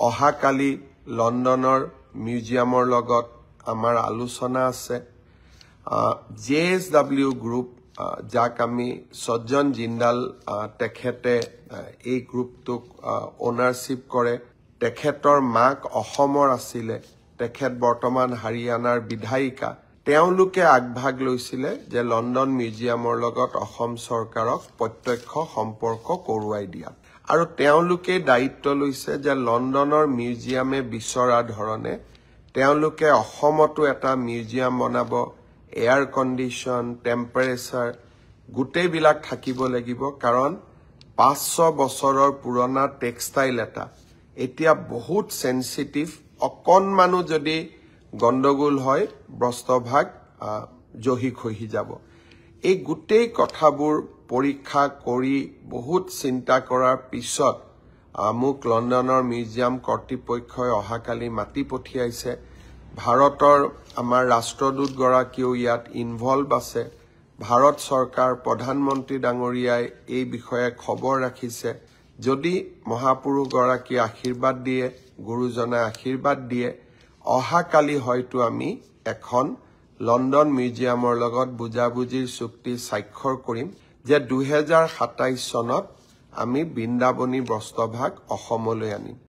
অহাকালি লণ্ডনৰ মিউজিয়ামৰ লগত আমাৰ আলোচনা আছে JSW গ্ৰুপ যাক আমি সজ্জন জিন্দাল তেখেতে এই গ্ৰুপটোক ওনাৰশিপ কৰে তেখেতৰ মাক অসমৰ আছিলে তেখেত বৰ্তমান হাৰিয়ানাৰ বিধায়িকা তেওঁলোকে আগভাগ লৈছিলে যে লণ্ডন মিউজিয়ামৰ লগত অসম চৰকাৰক প্ৰত্যক্ষ সম্পৰ্ক কৰোৱাই দিয়া আৰু তেওঁলোকে দায়িত্ব লৈছে যে লণ্ডনৰ মিউজিয়ামে বিচৰা ধৰণে তেওঁলোকে অসমতো এটা মিউজিয়াম বনাব এয়াৰ কণ্ডিশ্যন টেম্পাৰেচাৰ গোটেইবিলাক থাকিব লাগিব কাৰণ 500 বছৰৰ পুৰণা টেক্সটাইল এটা এতিয়া বহুত সেনসিটিভ অকণমানো যদি গণ্ডগোল হয় বস্ত্ৰভাগ জহি খহি যাব এই গোটেই কথাবোৰ পৰীক্ষা কৰি বহুত চিন্তা কৰাৰ পিছত মোক লণ্ডনৰ মিউজিয়াম কৰ্তৃপক্ষই অহাকালি মাতি পঠিয়াইছে ভাৰতৰ আমাৰ ৰাষ্ট্ৰদূত গৰাকীও ইয়াত ইনভলভ আছে ভাৰত চৰকাৰ প্ৰধানমন্ত্ৰী ডাঙৰীয়াই এই বিষয়ে খবৰ ৰাখিছে যদি মহাপুৰুষ গৰাকী আশীৰ্বাদ দিয়ে গুৰুজনে আশীৰ্বাদ দিয়ে অহাকালি হয়তো আমি এখন লণ্ডন মিউজিয়ামৰ লগত বুজাবুজিৰ চুক্তি স্বাক্ষৰ কৰিম যে 2027 চনত আমি বৃন্দাবনী বস্ত্ৰভাগ অসমলৈ আনিম